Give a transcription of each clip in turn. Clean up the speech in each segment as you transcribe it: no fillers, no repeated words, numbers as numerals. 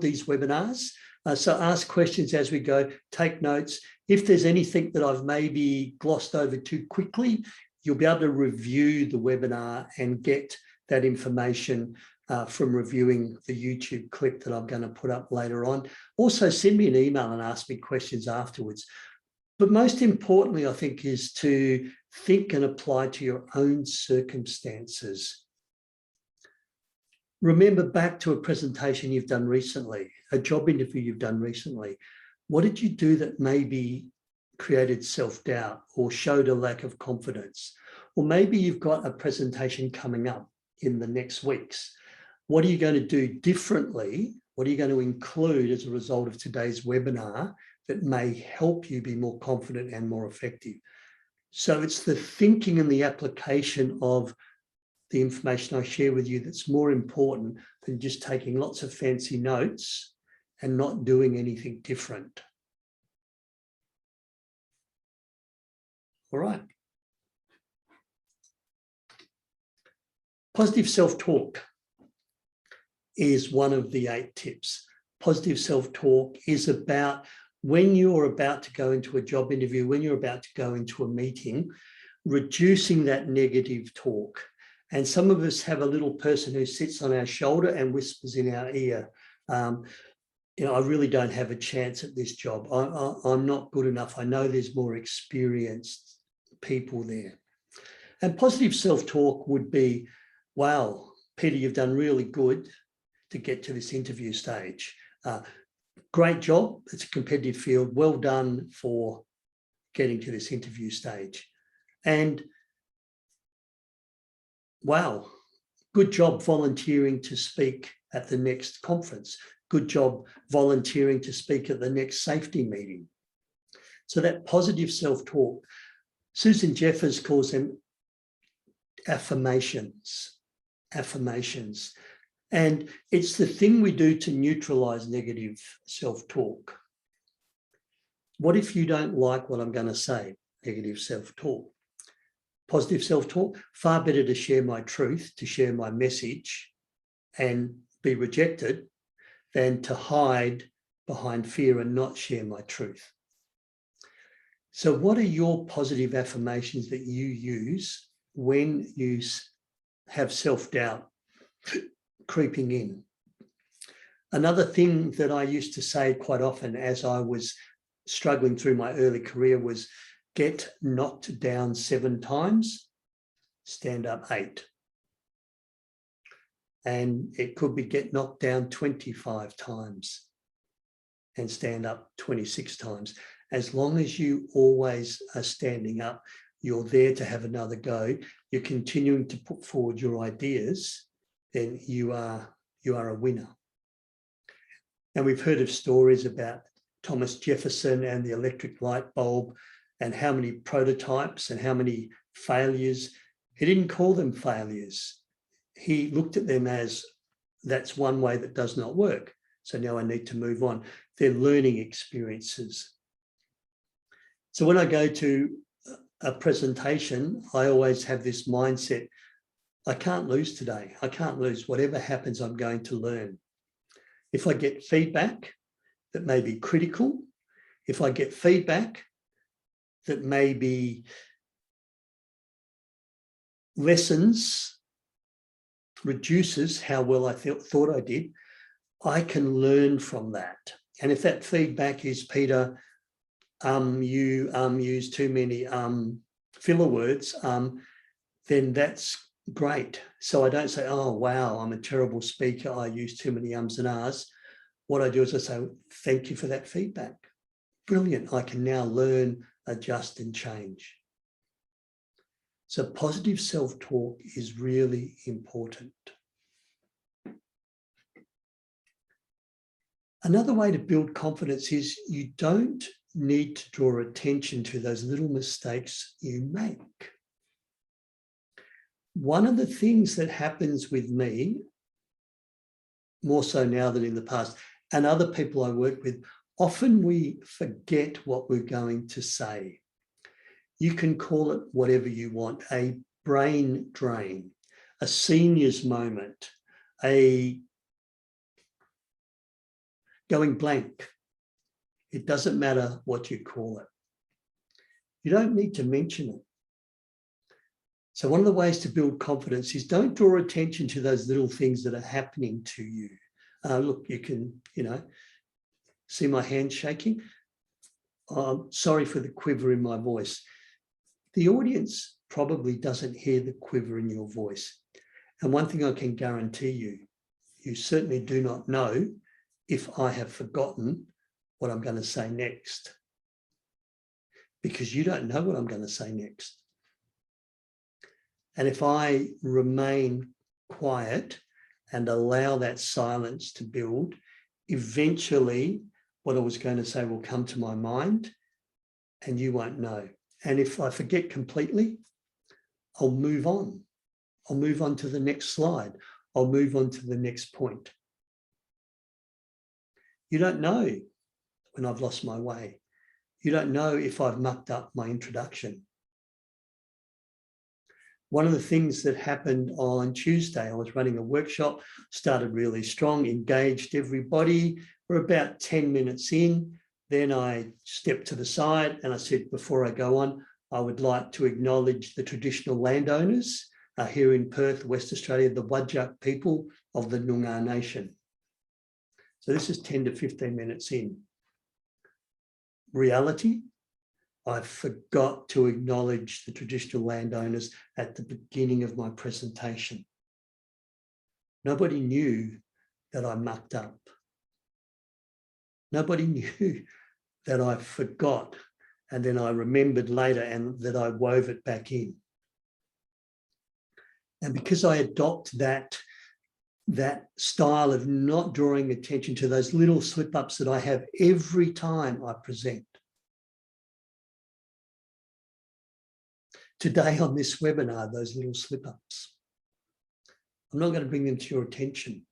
these webinars. So ask questions as we go, take notes. If there's anything that I've maybe glossed over too quickly, you'll be able to review the webinar and get that information from reviewing the YouTube clip that I'm going to put up later on. Also, send me an email and ask me questions afterwards. But most importantly, I think, is to think and apply to your own circumstances. Remember back to a presentation you've done recently, a job interview you've done recently. What did you do that maybe created self-doubt or showed a lack of confidence? Or maybe you've got a presentation coming up in the next weeks. What are you going to do differently? What are you going to include as a result of today's webinar that may help you be more confident and more effective? So it's the thinking and the application of the information I share with you that's more important than just taking lots of fancy notes and not doing anything different. All right. Positive self-talk is one of the 8 tips. Positive self-talk is about when you're about to go into a job interview, when you're about to go into a meeting, reducing that negative talk. And some of us have a little person who sits on our shoulder and whispers in our ear, you know, I really don't have a chance at this job. I'm not good enough. I know there's more experienced people there. And positive self-talk would be, wow, Peter, you've done really good to get to this interview stage. Great job. It's a competitive field. Well done for getting to this interview stage. And wow, good job volunteering to speak at the next conference. Good job volunteering to speak at the next safety meeting. So that positive self-talk, Susan Jeffers calls them affirmations. Affirmations. And it's the thing we do to neutralize negative self-talk. What if you don't like what I'm going to say? Negative self-talk. Positive self-talk, far better to share my truth, to share my message and be rejected than to hide behind fear and not share my truth. So what are your positive affirmations that you use when you have self-doubt creeping in? Another thing that I used to say quite often as I was struggling through my early career was get knocked down 7 times, stand up 8. And it could be get knocked down 25 times and stand up 26 times. As long as you always are standing up, you're there to have another go, you're continuing to put forward your ideas, then you are a winner. And we've heard of stories about Thomas Jefferson and the electric light bulb and how many prototypes and how many failures. He didn't call them failures. He looked at them as, that's one way that does not work. So now I need to move on. They're learning experiences. So when I go to a presentation, I always have this mindset, I can't lose today. I can't lose. Whatever happens, I'm going to learn. If I get feedback that may be critical, if I get feedback that maybe lessens, reduces how well I thought I did, I can learn from that. And if that feedback is, Peter, you use too many filler words, then that's great. So I don't say, oh, wow, I'm a terrible speaker. I use too many ums and ahs. What I do is I say, thank you for that feedback. Brilliant. I can now learn, adjust and change. So positive self-talk is really important. Another way to build confidence is you don't need to draw attention to those little mistakes you make. One of the things that happens with me, more so now than in the past, and other people I work with, often we forget what we're going to say. You can call it whatever you want, a brain drain, a senior's moment, a going blank. It doesn't matter what you call it. You don't need to mention it. So one of the ways to build confidence is don't draw attention to those little things that are happening to you. Look, you can, see my hand shaking. Sorry for the quiver in my voice. The audience probably doesn't hear the quiver in your voice. And one thing I can guarantee you, you certainly do not know if I have forgotten what I'm going to say next, because you don't know what I'm going to say next. And if I remain quiet and allow that silence to build, eventually what I was going to say will come to my mind and you won't know. And if I forget completely, I'll move on. I'll move on to the next slide. I'll move on to the next point. You don't know when I've lost my way. You don't know if I've mucked up my introduction. One of the things that happened on Tuesday, I was running a workshop, started really strong, engaged everybody. We're about 10 minutes in. Then I stepped to the side and I said, before I go on, I would like to acknowledge the traditional landowners here in Perth, West Australia, the Whadjuk people of the Noongar Nation. So this is 10 to 15 minutes in. Reality, I forgot to acknowledge the traditional landowners at the beginning of my presentation. Nobody knew that I mucked up. Nobody knew that I forgot, and then I remembered later and that I wove it back in. And because I adopt that style of not drawing attention to those little slip-ups that I have every time I present. Today on this webinar, those little slip-ups. I'm not going to bring them to your attention.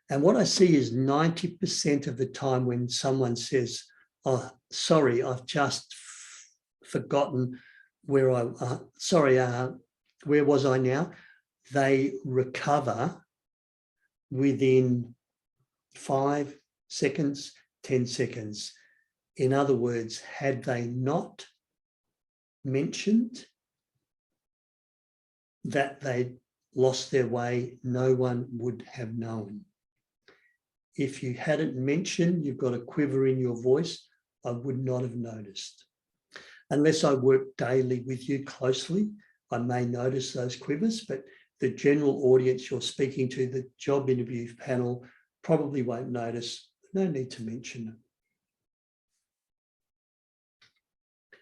And what I see is 90% of the time when someone says, oh, sorry, I've just forgotten where where was I now? They recover within 5 seconds, 10 seconds. In other words, had they not mentioned that they'd lost their way, no one would have known. If you hadn't mentioned you've got a quiver in your voice, I would not have noticed. Unless I work daily with you closely, I may notice those quivers, but the general audience you're speaking to, the job interview panel, probably won't notice. No need to mention it.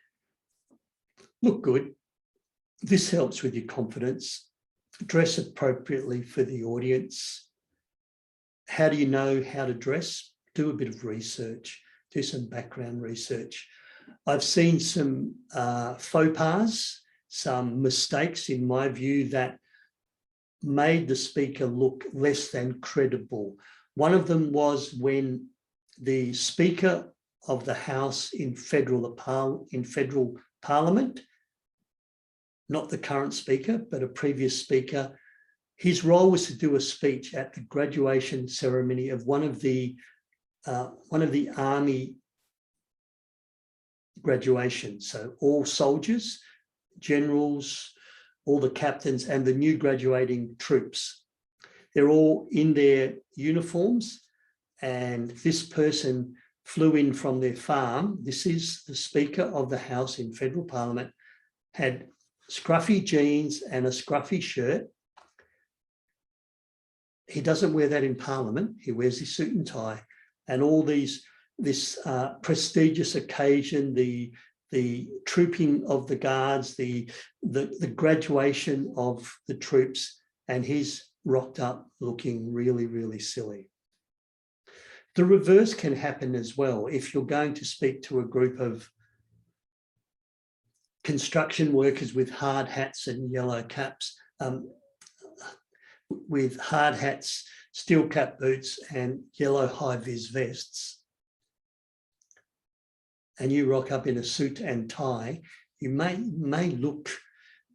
Look good. This helps with your confidence. Dress appropriately for the audience. How do you know how to dress? Do a bit of research. Do some background research. I've seen some faux pas, some mistakes in my view that made the speaker look less than credible. One of them was when the Speaker of the House in federal Parliament, not the current Speaker, but a previous Speaker, his role was to do a speech at the graduation ceremony of one of the army graduations. So all soldiers, generals, all the captains and the new graduating troops. They're all in their uniforms, and this person flew in from their farm. This is the Speaker of the House in federal Parliament, had scruffy jeans and a scruffy shirt. He doesn't wear that in Parliament. He wears his suit and tie, and all this prestigious occasion, the trooping of the guards, the graduation of the troops, and he's rocked up looking really, really silly. The reverse can happen as well. If you're going to speak to a group of construction workers with hard hats and yellow caps, with hard hats, steel cap boots and yellow high-vis vests, and you rock up in a suit and tie, you may look,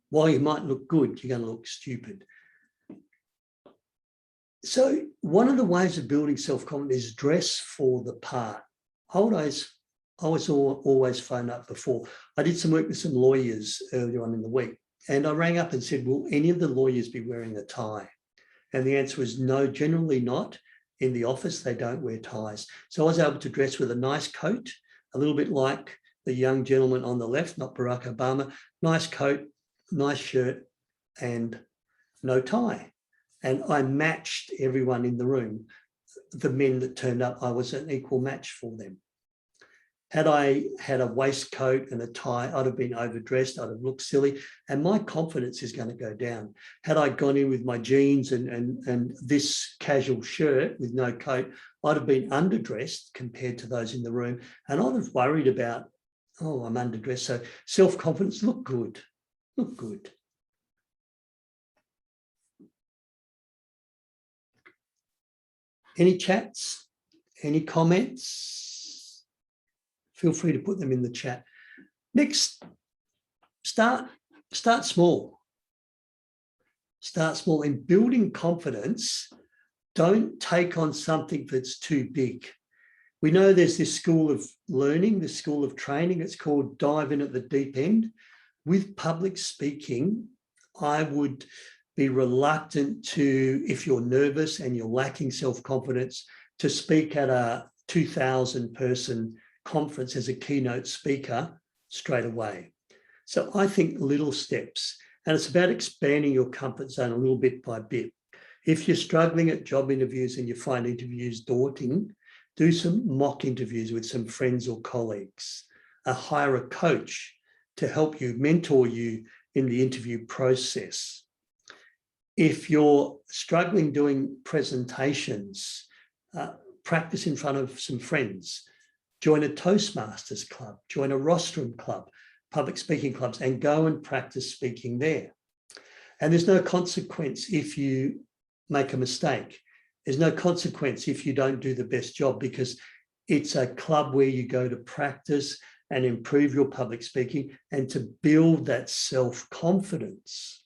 while you might look good, you're going to look stupid. So one of the ways of building self-confidence is dress for the part. I was always phone up before. I did some work with some lawyers earlier on in the week, and I rang up and said, will any of the lawyers be wearing a tie? And the answer was no, generally not. In the office, they don't wear ties. So I was able to dress with a nice coat, a little bit like the young gentleman on the left, not Barack Obama, nice coat, nice shirt, and no tie. And I matched everyone in the room. The men that turned up, I was an equal match for them. Had I had a waistcoat and a tie, I'd have been overdressed, I'd have looked silly, and my confidence is going to go down. Had I gone in with my jeans and this casual shirt with no coat, I'd have been underdressed compared to those in the room, and I'd have worried about, oh, I'm underdressed. So self-confidence, look good, look good. Any chats? Any comments? Feel free to put them in the chat. Next, start small. Start small. In building confidence, don't take on something that's too big. We know there's this school of learning, this school of training. It's called dive in at the deep end. With public speaking, I would be reluctant to, if you're nervous and you're lacking self-confidence, to speak at a 2,000 person conference as a keynote speaker straight away. So I think little steps, and it's about expanding your comfort zone a little bit by bit. If you're struggling at job interviews and you find interviews daunting, do some mock interviews with some friends or colleagues. Hire a coach to help you, mentor you in the interview process. If you're struggling doing presentations, practice in front of some friends. Join a Toastmasters club, join a rostrum club, public speaking clubs, and go and practice speaking there. And there's no consequence if you make a mistake. There's no consequence if you don't do the best job, because it's a club where you go to practice and improve your public speaking and to build that self-confidence.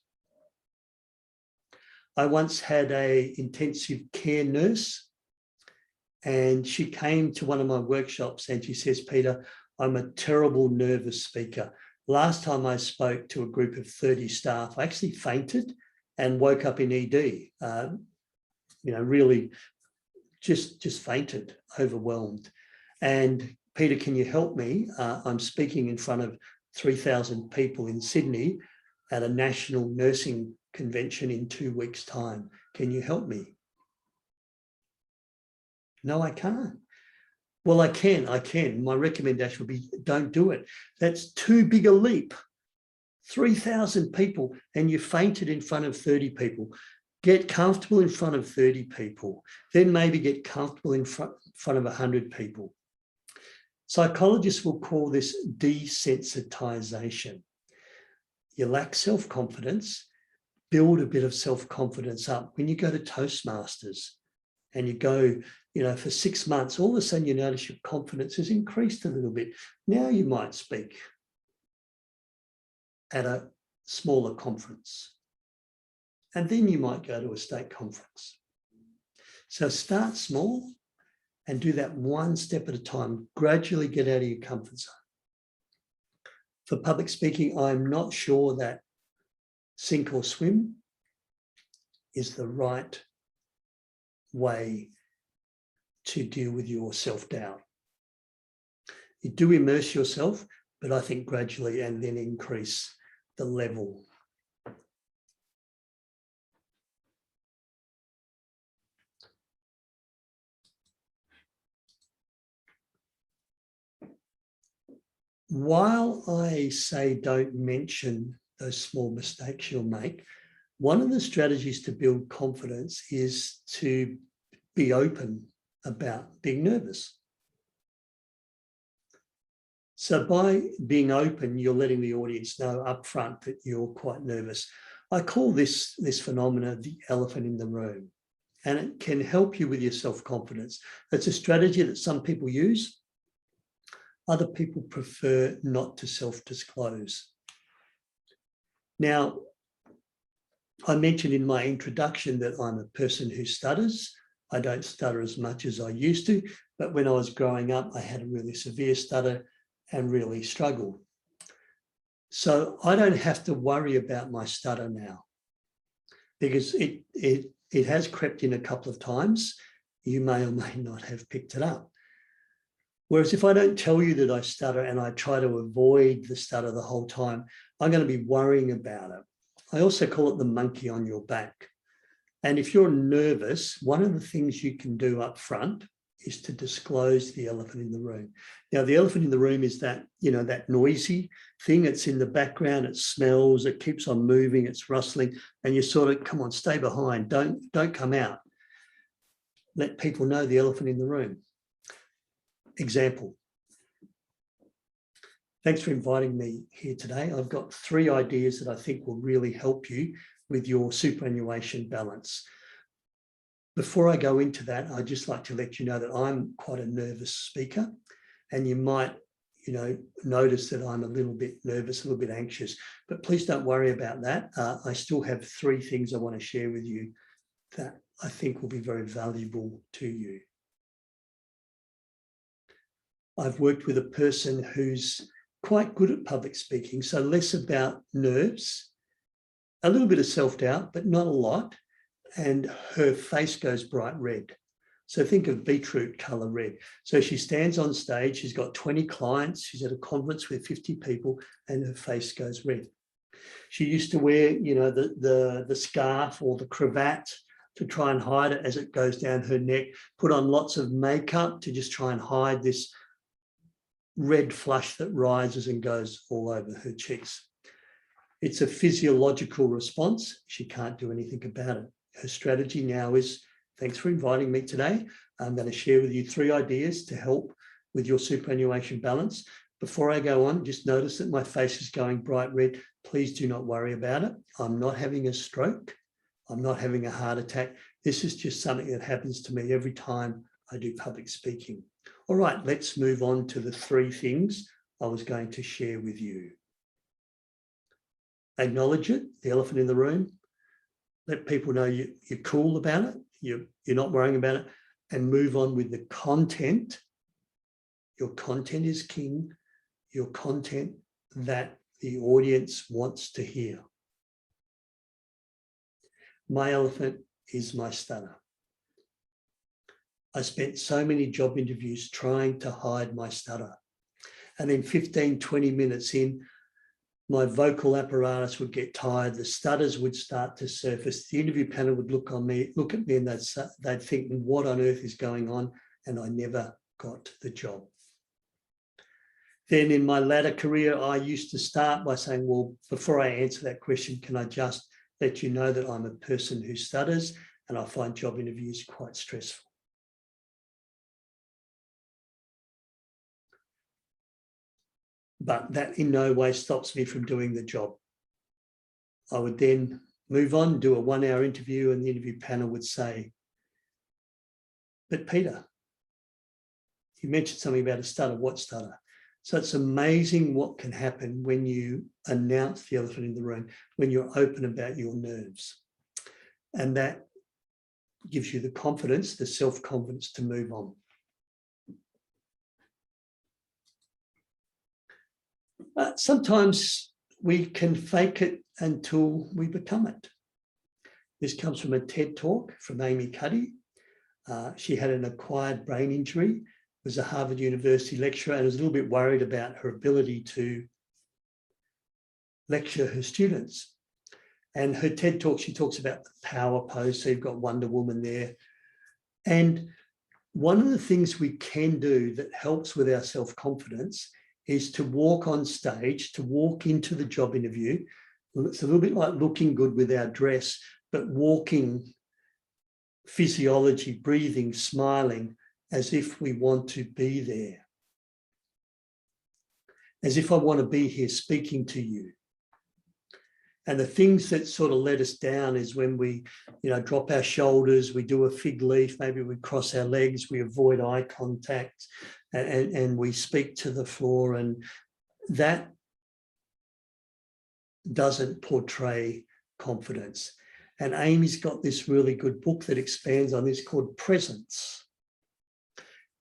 I once had an intensive care nurse, and she came to one of my workshops and she says, Peter, I'm a terrible nervous speaker. Last time I spoke to a group of 30 staff, I actually fainted and woke up in ED, really just fainted, overwhelmed. And Peter, can you help me? I'm speaking in front of 3,000 people in Sydney at a national nursing convention in 2 weeks' time. Can you help me? No, I can't. Well, I can. My recommendation would be don't do it. That's too big a leap. 3,000 people and you fainted in front of 30 people. Get comfortable in front of 30 people. Then maybe get comfortable in front of 100 people. Psychologists will call this desensitization. You lack self-confidence, build a bit of self-confidence up. When you go to Toastmasters and you go, for 6 months, all of a sudden you notice your confidence has increased a little bit. Now you might speak at a smaller conference. And then you might go to a state conference. So start small and do that one step at a time. Gradually get out of your comfort zone. For public speaking, I'm not sure that sink or swim is the right way to deal with your self-doubt. You do immerse yourself, but I think gradually, and then increase the level. While I say don't mention those small mistakes you'll make, one of the strategies to build confidence is to be open about being nervous. So by being open, you're letting the audience know up front that you're quite nervous. I call this phenomena the elephant in the room, and it can help you with your self-confidence. It's a strategy that some people use. Other people prefer not to self-disclose. Now, I mentioned in my introduction that I'm a person who stutters. I don't stutter as much as I used to, but when I was growing up, I had a really severe stutter and really struggled. So I don't have to worry about my stutter now because it has crept in a couple of times. You may or may not have picked it up. Whereas if I don't tell you that I stutter and I try to avoid the stutter the whole time, I'm going to be worrying about it. I also call it the monkey on your back. And if you're nervous, one of the things you can do up front is to disclose the elephant in the room. Now, the elephant in the room is that, that noisy thing. It's in the background, it smells, it keeps on moving, it's rustling, and you sort of, come on, stay behind, don't come out. Let people know the elephant in the room. Example. Thanks for inviting me here today. I've got 3 ideas that I think will really help you with your superannuation balance. Before I go into that, I'd just like to let you know that I'm quite a nervous speaker, and you might, notice that I'm a little bit nervous, a little bit anxious, but please don't worry about that. I still have 3 things I want to share with you that I think will be very valuable to you. I've worked with a person who's quite good at public speaking, so less about nerves, a little bit of self-doubt, but not a lot, and her face goes bright red. So think of beetroot colour red. So she stands on stage, she's got 20 clients, she's at a conference with 50 people, and her face goes red. She used to wear, the scarf or the cravat to try and hide it as it goes down her neck, put on lots of makeup to just try and hide this red flush that rises and goes all over her cheeks. It's a physiological response. She can't do anything about it. Her strategy now is, thanks for inviting me today. I'm going to share with you 3 ideas to help with your superannuation balance. Before I go on, just notice that my face is going bright red. Please do not worry about it. I'm not having a stroke. I'm not having a heart attack. This is just something that happens to me every time I do public speaking. All right, let's move on to the 3 things I was going to share with you. Acknowledge it, the elephant in the room. Let people know you're cool about it, you're not worrying about it, and move on with the content. Your content is king, your content that the audience wants to hear. My elephant is my stutter. I spent so many job interviews trying to hide my stutter. And then 15, 20 minutes in, my vocal apparatus would get tired, the stutters would start to surface, the interview panel would look at me and they'd think, what on earth is going on? And I never got the job. Then in my latter career, I used to start by saying, well, before I answer that question, can I just let you know that I'm a person who stutters and I find job interviews quite stressful. But that in no way stops me from doing the job. I would then move on, do a 1-hour interview, and the interview panel would say, but Peter, you mentioned something about a stutter. What stutter? So it's amazing what can happen when you announce the elephant in the room, when you're open about your nerves. And that gives you the confidence, the self-confidence to move on. Sometimes we can fake it until we become it. This comes from a TED talk from Amy Cuddy. She had an acquired brain injury, was a Harvard University lecturer, and was a little bit worried about her ability to lecture her students. And her TED talk, she talks about the power pose. So you've got Wonder Woman there. And one of the things we can do that helps with our self-confidence is to walk on stage, to walk into the job interview. It's a little bit like looking good with our dress, but walking, physiology, breathing, smiling, as if we want to be there. As if I want to be here speaking to you. And the things that sort of let us down is when we, drop our shoulders, we do a fig leaf, maybe we cross our legs, we avoid eye contact, and we speak to the floor, and that doesn't portray confidence. And Amy's got this really good book that expands on this called Presence.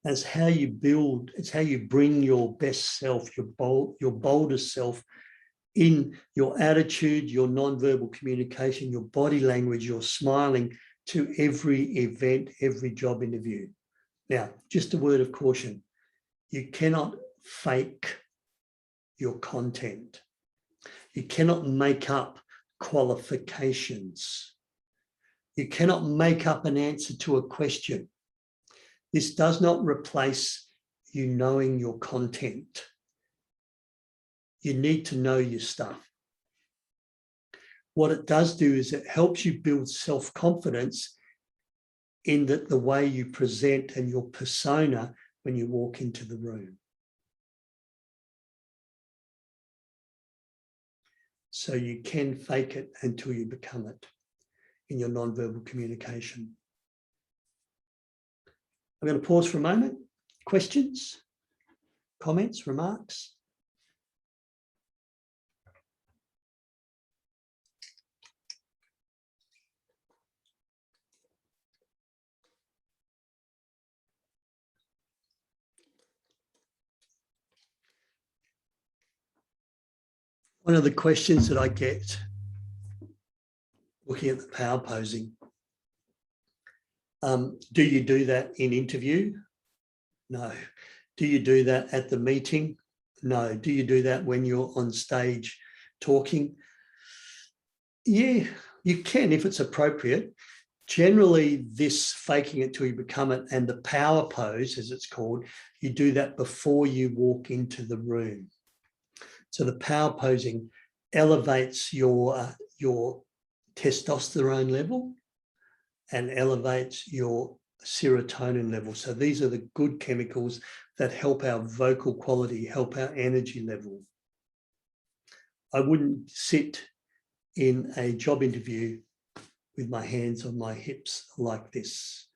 That's how you build, it's how you bring your best self, your boldest self in your attitude, your nonverbal communication, your body language, your smiling to every event, every job interview. Now, just a word of caution. You cannot fake your content. You cannot make up qualifications. You cannot make up an answer to a question. This does not replace you knowing your content. You need to know your stuff. What it does do is it helps you build self-confidence in that the way you present and your persona when you walk into the room. So you can fake it until you become it in your nonverbal communication. I'm going to pause for a moment. Questions, comments, remarks? One of the questions that I get looking at the power posing, do you do that in interview? No. Do you do that at the meeting? No. Do you do that when you're on stage talking? Yeah, you can if it's appropriate. Generally, this faking it till you become it and the power pose, as it's called, you do that before you walk into the room. So the power posing elevates your testosterone level and elevates your serotonin level. So these are the good chemicals that help our vocal quality, help our energy level. I wouldn't sit in a job interview with my hands on my hips like this.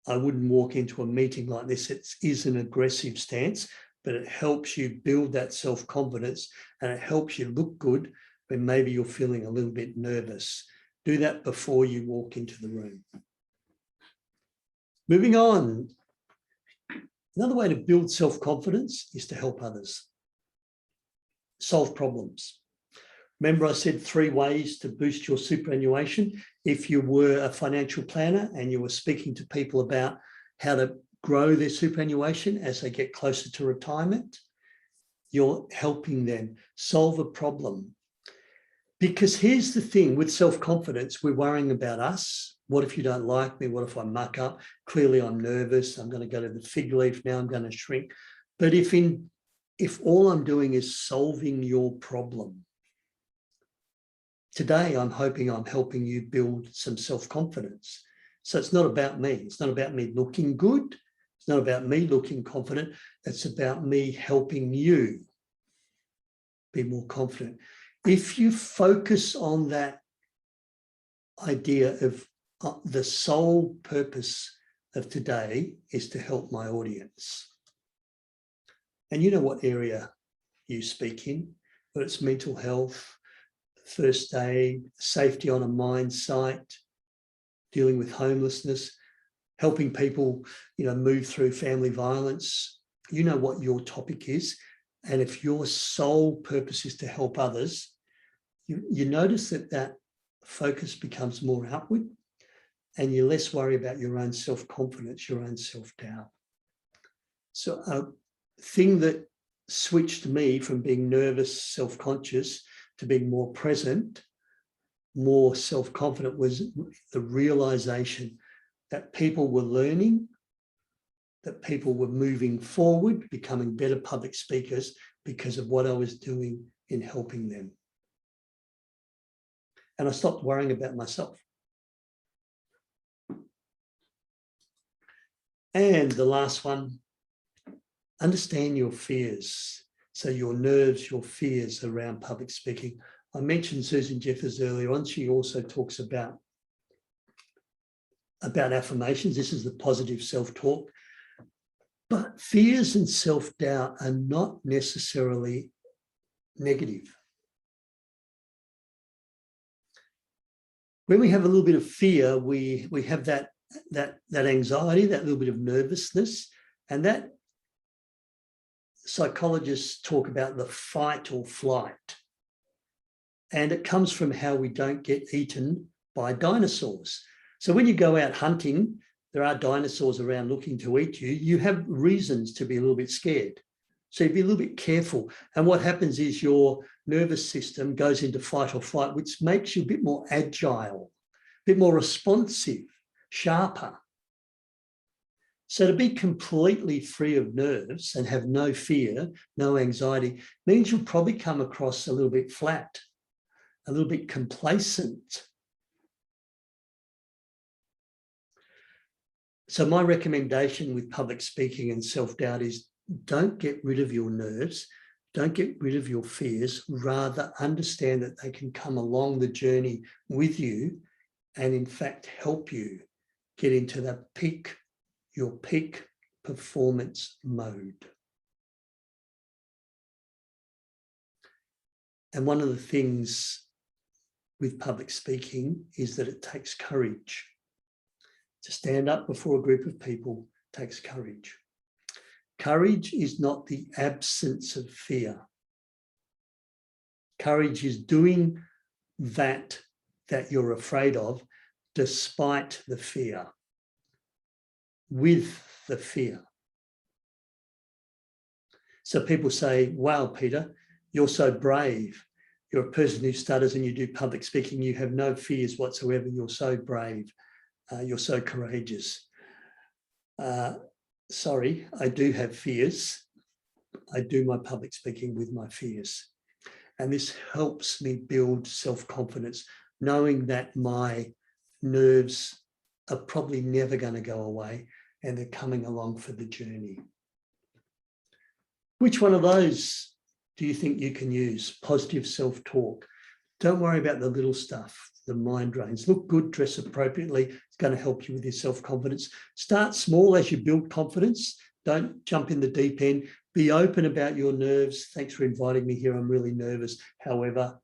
I wouldn't walk into a meeting like this. It is an aggressive stance, but it helps you build that self-confidence and it helps you look good when maybe you're feeling a little bit nervous. Do that before you walk into the room. Moving on. Another way to build self-confidence is to help others. Solve problems. Remember I said 3 ways to boost your superannuation. If you were a financial planner and you were speaking to people about how to grow their superannuation as they get closer to retirement, you're helping them solve a problem. Because here's the thing, with self-confidence, we're worrying about us. What if you don't like me? What if I muck up? Clearly I'm nervous. I'm going to go to the fig leaf now. I'm going to shrink. But if all I'm doing is solving your problem, today I'm hoping I'm helping you build some self-confidence. So it's not about me. It's not about me looking good. It's not about me looking confident. It's about me helping you be more confident. If you focus on that idea of the sole purpose of today is to help my audience. And you know what area you speak in, whether it's mental health, first aid, safety on a mine site, dealing with homelessness, helping people, move through family violence. You know what your topic is. And if your sole purpose is to help others, you notice that focus becomes more outward and you're less worried about your own self-confidence, your own self-doubt. So a thing that switched me from being nervous, self-conscious to being more present, more self-confident was the realization that people were learning, that people were moving forward, becoming better public speakers because of what I was doing in helping them. And I stopped worrying about myself. And the last one, understand your fears. So your nerves, your fears around public speaking. I mentioned Susan Jeffers earlier on. She also talks about affirmations. This is the positive self-talk. But fears and self-doubt are not necessarily negative. When we have a little bit of fear, we have that anxiety, that little bit of nervousness, and that psychologists talk about the fight or flight. And it comes from how we don't get eaten by dinosaurs. So when you go out hunting, there are dinosaurs around looking to eat you. You have reasons to be a little bit scared. So be a little bit careful. And what happens is your nervous system goes into fight or flight, which makes you a bit more agile, a bit more responsive, sharper. So to be completely free of nerves and have no fear, no anxiety, means you'll probably come across a little bit flat, a little bit complacent. So my recommendation with public speaking and self-doubt is don't get rid of your nerves, don't get rid of your fears, rather understand that they can come along the journey with you and in fact help you get into your peak performance mode. And one of the things with public speaking is that it takes courage. To stand up before a group of people takes courage. Courage is not the absence of fear. Courage is doing that you're afraid of despite the fear, with the fear. So people say, wow, Peter, you're so brave. You're a person who stutters and you do public speaking. You have no fears whatsoever. You're so brave. You're so courageous. Sorry, I do have fears. I do my public speaking with my fears. And this helps me build self-confidence, knowing that my nerves are probably never going to go away and they're coming along for the journey. Which one of those do you think you can use? Positive self-talk. Don't worry about the little stuff, the mind drains. Look good, dress appropriately. It's going to help you with your self-confidence. Start small as you build confidence. Don't jump in the deep end. Be open about your nerves. Thanks for inviting me here. I'm really nervous. However,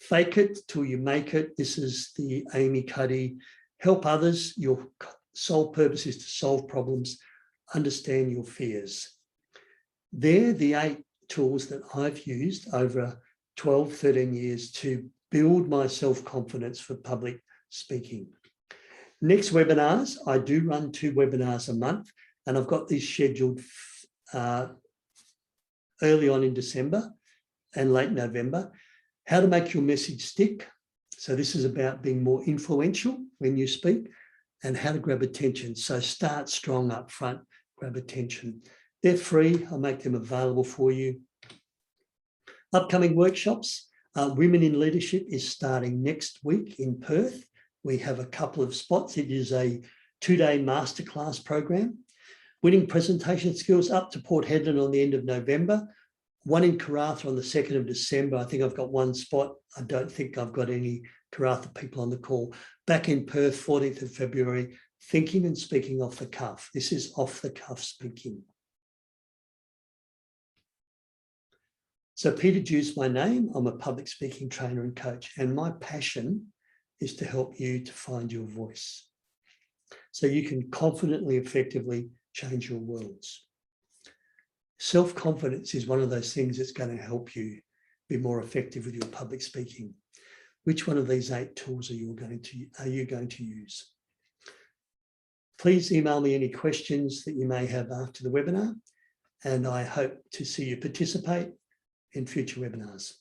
fake it till you make it. This is the Amy Cuddy. Help others. Your sole purpose is to solve problems. Understand your fears. They're the 8 tools that I've used over 12, 13 years to build my self-confidence for public speaking. Next webinars, I do run 2 webinars a month, and I've got these scheduled early on in December and late November. How to make your message stick. So this is about being more influential when you speak, and how to grab attention. So start strong up front, grab attention. They're free. I'll make them available for you. Upcoming workshops. Women in Leadership is starting next week in Perth. We have a couple of spots. It is a 2-day masterclass program. Winning Presentation Skills up to Port Hedland on the end of November. One in Karratha on the 2nd of December. I think I've got 1 spot. I don't think I've got any Karratha people on the call. Back in Perth, 14th of February, Thinking and Speaking Off the Cuff. This is off the cuff speaking. So Peter Dew's my name. I'm a public speaking trainer and coach, and my passion is to help you to find your voice so you can confidently, effectively change your worlds. Self-confidence is one of those things that's going to help you be more effective with your public speaking. Which one of these 8 tools are you going to use? Please email me any questions that you may have after the webinar, and I hope to see you participate in future webinars.